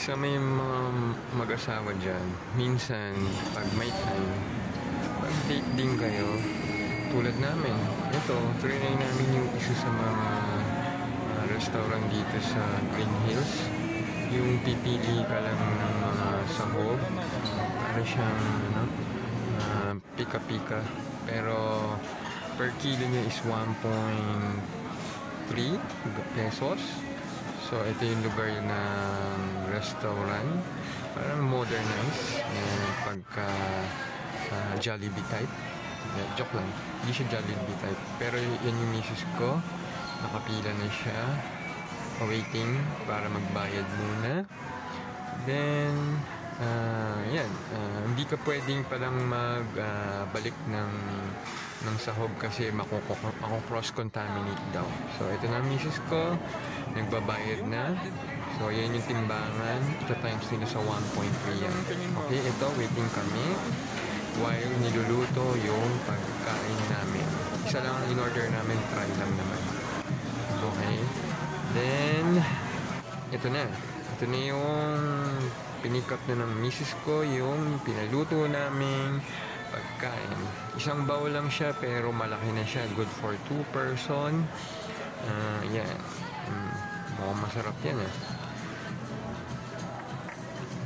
Sa may mga mag-asawa dyan, minsan, pag may time, pag-date din kayo, tulad namin. Ito, trinay namin yung isa sa mga restaurant dito sa Green Hills. Yung pipili ka lang ng mga sahog. Para siyang, pika-pika. Pero, per kilo niya is 1.3 pesos. So, ito yung lugar ng restaurant. Parang modernized. Pagka Jollibee type. Joke lang. Hindi siya Jollibee type. Pero yan yung misis ko. Nakapila na siya. Waiting para magbayad muna. Then, yan. Hindi ka pwedeng palang magbalik ng sahog kasi mako-cross-contaminate daw. So, ito na misis ko. Nagbabayad na. So, yan yung timbangan. Ito times nila sa 1.3 yan. Okay, ito, waiting kami. While niluluto yung pagkain namin. Isa lang ang in-order namin, try lang naman. Okay. Then, ito na. Ito na yung pinikap na ng misis ko, yung pinaluto namin pagkain. Isang bowl lang siya, pero malaki na siya. Good for 2 person. Yan. Mukhang masarap yan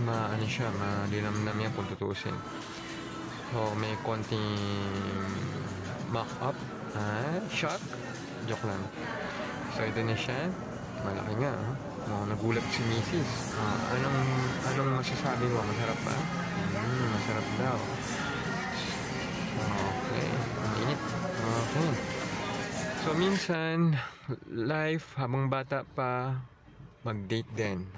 ano siya, malinamnam yan kung tutusin. So, may konting mock-up. Shock. Joke lang. So, ito na siya. Malaki nga. Nagulat si misis. Anong masasabi mo? Masarap ba? Masarap daw. Okay. Ang init. Okay. So, minsan, life, habang bata pa, mag-date din.